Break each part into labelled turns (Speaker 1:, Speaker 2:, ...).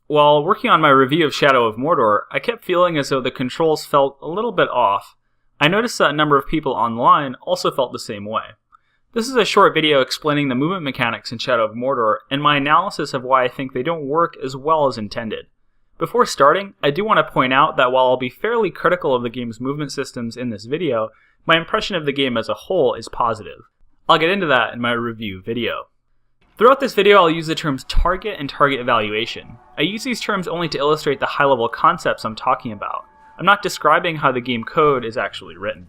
Speaker 1: While working on my review of Shadow of Mordor, I kept feeling as though the controls felt a little bit off. I noticed that a number of people online also felt the same way. This is a short video explaining the movement mechanics in Shadow of Mordor and my analysis of why I think they don't work as well as intended. Before starting, I do want to point out that while I'll be fairly critical of the game's movement systems in this video, my impression of the game as a whole is positive. I'll get into that in my review video. Throughout this video, I'll use the terms target and target evaluation. I use these terms only to illustrate the high-level concepts I'm talking about. I'm not describing how the game code is actually written.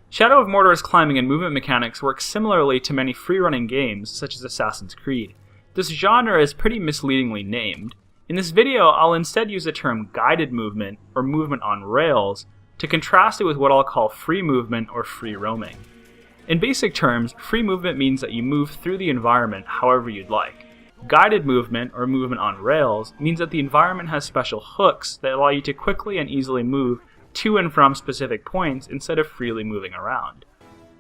Speaker 1: Shadow of Mordor's climbing and movement mechanics work similarly to many free-running games, such as Assassin's Creed. This genre is pretty misleadingly named. In this video, I'll instead use the term guided movement, or movement on rails, to contrast it with what I'll call free movement or free roaming. In basic terms, free movement means that you move through the environment however you'd like. Guided movement, or movement on rails, means that the environment has special hooks that allow you to quickly and easily move to and from specific points instead of freely moving around.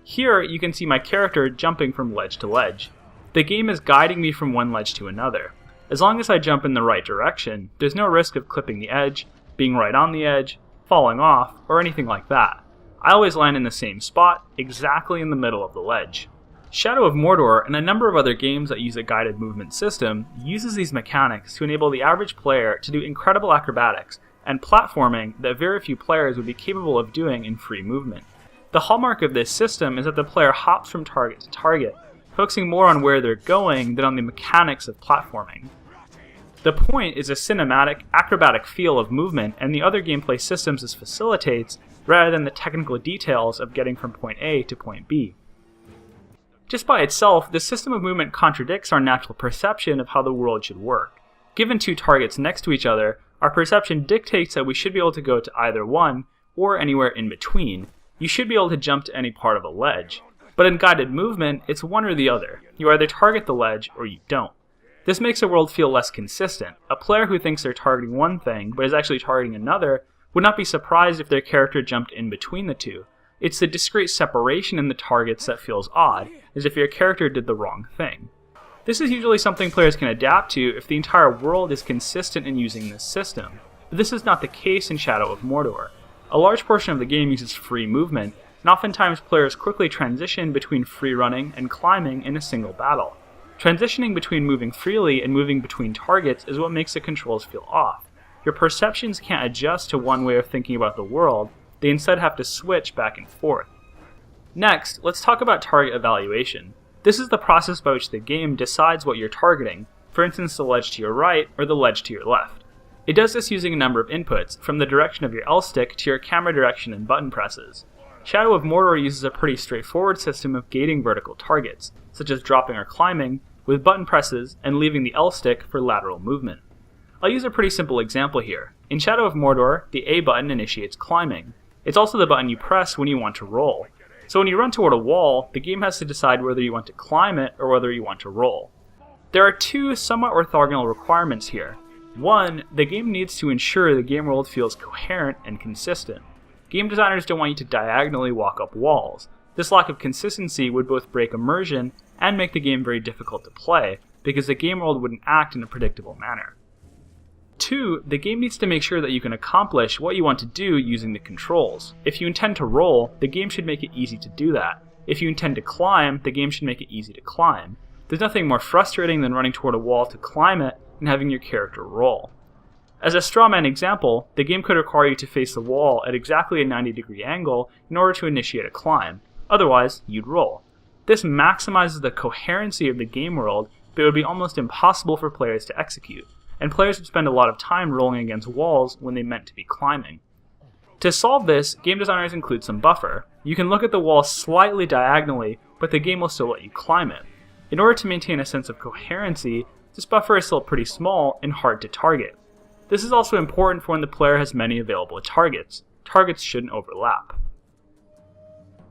Speaker 1: Here, you can see my character jumping from ledge to ledge. The game is guiding me from one ledge to another. As long as I jump in the right direction, there's no risk of clipping the edge, being right on the edge, falling off, or anything like that. I always land in the same spot, exactly in the middle of the ledge. Shadow of Mordor and a number of other games that use a guided movement system uses these mechanics to enable the average player to do incredible acrobatics and platforming that very few players would be capable of doing in free movement. The hallmark of this system is that the player hops from target to target, focusing more on where they're going than on the mechanics of platforming. The point is a cinematic, acrobatic feel of movement, and the other gameplay systems this facilitates, rather than the technical details of getting from point A to point B. Just by itself, this system of movement contradicts our natural perception of how the world should work. Given two targets next to each other, our perception dictates that we should be able to go to either one, or anywhere in between. You should be able to jump to any part of a ledge. But in guided movement, it's one or the other. You either target the ledge, or you don't. This makes the world feel less consistent. A player who thinks they're targeting one thing, but is actually targeting another, would not be surprised if their character jumped in between the two. It's the discrete separation in the targets that feels odd, as if your character did the wrong thing. This is usually something players can adapt to if the entire world is consistent in using this system, but this is not the case in Shadow of Mordor. A large portion of the game uses free movement, and oftentimes players quickly transition between free running and climbing in a single battle. Transitioning between moving freely and moving between targets is what makes the controls feel off. Your perceptions can't adjust to one way of thinking about the world, they instead have to switch back and forth. Next, let's talk about target evaluation. This is the process by which the game decides what you're targeting, for instance the ledge to your right or the ledge to your left. It does this using a number of inputs, from the direction of your L stick to your camera direction and button presses. Shadow of Mordor uses a pretty straightforward system of gating vertical targets, such as dropping or climbing, with button presses and leaving the L stick for lateral movement. I'll use a pretty simple example here. In Shadow of Mordor, the A button initiates climbing. It's also the button you press when you want to roll. So when you run toward a wall, the game has to decide whether you want to climb it or whether you want to roll. There are two somewhat orthogonal requirements here. One, the game needs to ensure the game world feels coherent and consistent. Game designers don't want you to diagonally walk up walls. This lack of consistency would both break immersion and make the game very difficult to play, because the game world wouldn't act in a predictable manner. Two, the game needs to make sure that you can accomplish what you want to do using the controls. If you intend to roll, the game should make it easy to do that. If you intend to climb, the game should make it easy to climb. There's nothing more frustrating than running toward a wall to climb it and having your character roll. As a straw man example, the game could require you to face the wall at exactly a 90-degree angle in order to initiate a climb. Otherwise, you'd roll. This maximizes the coherency of the game world, but it would be almost impossible for players to execute, and players would spend a lot of time rolling against walls when they meant to be climbing. To solve this, game designers include some buffer. You can look at the wall slightly diagonally, but the game will still let you climb it. In order to maintain a sense of coherency, this buffer is still pretty small and hard to target. This is also important for when the player has many available targets. Targets shouldn't overlap.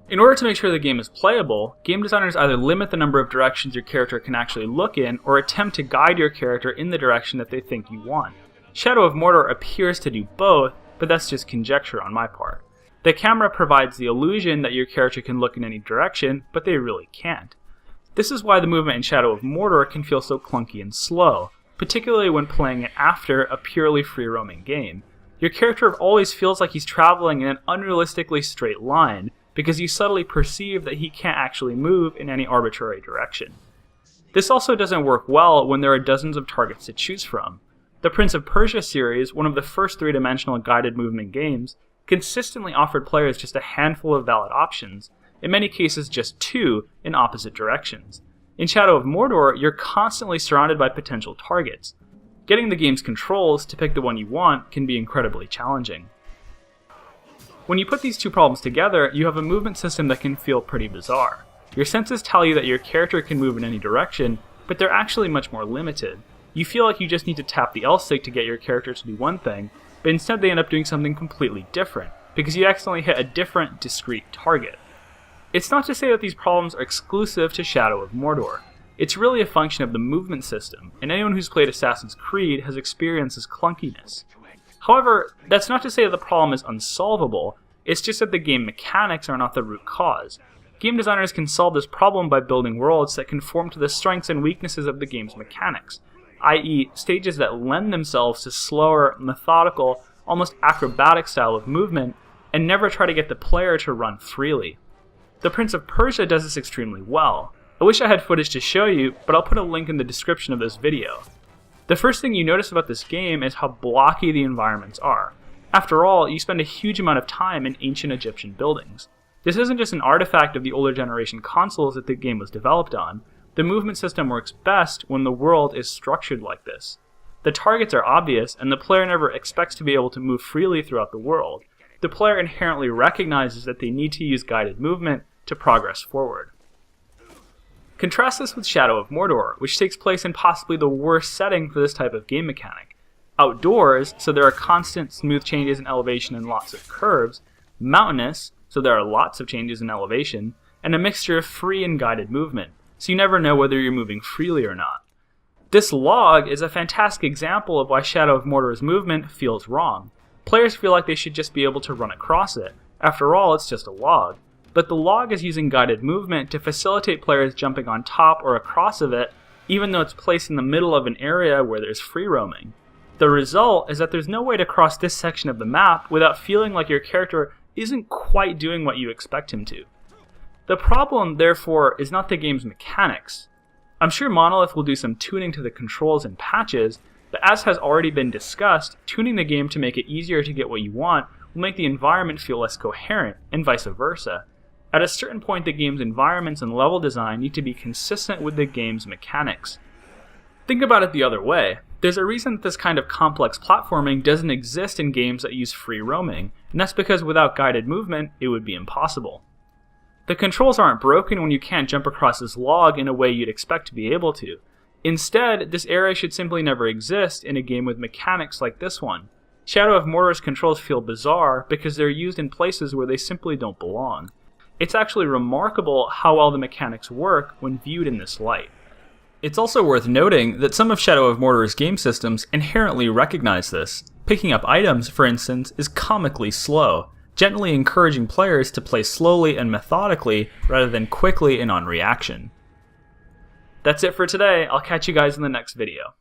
Speaker 1: In order to make sure the game is playable, game designers either limit the number of directions your character can actually look in, or attempt to guide your character in the direction that they think you want. Shadow of Mordor appears to do both, but that's just conjecture on my part. The camera provides the illusion that your character can look in any direction, but they really can't. This is why the movement in Shadow of Mordor can feel so clunky and slow. particularly when playing it after a purely free-roaming game. Your character always feels like he's traveling in an unrealistically straight line, because you subtly perceive that he can't actually move in any arbitrary direction. This also doesn't work well when there are dozens of targets to choose from. The Prince of Persia series, one of the first three-dimensional guided movement games, consistently offered players just a handful of valid options, in many cases just two in opposite directions. In Shadow of Mordor, you're constantly surrounded by potential targets. Getting the game's controls to pick the one you want can be incredibly challenging. When you put these two problems together, you have a movement system that can feel pretty bizarre. Your senses tell you that your character can move in any direction, but they're actually much more limited. You feel like you just need to tap the L stick to get your character to do one thing, but instead they end up doing something completely different, because you accidentally hit a different, discrete target. It's not to say that these problems are exclusive to Shadow of Mordor. It's really a function of the movement system, and anyone who's played Assassin's Creed has experienced this clunkiness. However, that's not to say that the problem is unsolvable, it's just that the game mechanics are not the root cause. Game designers can solve this problem by building worlds that conform to the strengths and weaknesses of the game's mechanics, i.e. stages that lend themselves to slower, methodical, almost acrobatic style of movement, and never try to get the player to run freely. The Prince of Persia does this extremely well. I wish I had footage to show you, but I'll put a link in the description of this video. The first thing you notice about this game is how blocky the environments are. After all, you spend a huge amount of time in ancient Egyptian buildings. This isn't just an artifact of the older generation consoles that the game was developed on. The movement system works best when the world is structured like this. The targets are obvious, and the player never expects to be able to move freely throughout the world. The player inherently recognizes that they need to use guided movement to progress forward. Contrast this with Shadow of Mordor, which takes place in possibly the worst setting for this type of game mechanic. Outdoors, so there are constant smooth changes in elevation and lots of curves. Mountainous, so there are lots of changes in elevation. And a mixture of free and guided movement, so you never know whether you're moving freely or not. This log is a fantastic example of why Shadow of Mordor's movement feels wrong. Players feel like they should just be able to run across it. After all, it's just a log. But the log is using guided movement to facilitate players jumping on top or across of it, even though it's placed in the middle of an area where there's free roaming. The result is that there's no way to cross this section of the map without feeling like your character isn't quite doing what you expect him to. The problem, therefore, is not the game's mechanics. I'm sure Monolith will do some tuning to the controls and patches, but as has already been discussed, tuning the game to make it easier to get what you want will make the environment feel less coherent, and vice versa. At a certain point, the game's environments and level design need to be consistent with the game's mechanics. Think about it the other way. There's a reason that this kind of complex platforming doesn't exist in games that use free roaming, and that's because without guided movement, it would be impossible. The controls aren't broken when you can't jump across this log in a way you'd expect to be able to. Instead, this area should simply never exist in a game with mechanics like this one. Shadow of Mordor's controls feel bizarre because they're used in places where they simply don't belong. It's actually remarkable how well the mechanics work when viewed in this light. It's also worth noting that some of Shadow of Mordor's game systems inherently recognize this. Picking up items, for instance, is comically slow, gently encouraging players to play slowly and methodically rather than quickly and on reaction. That's it for today. I'll catch you guys in the next video.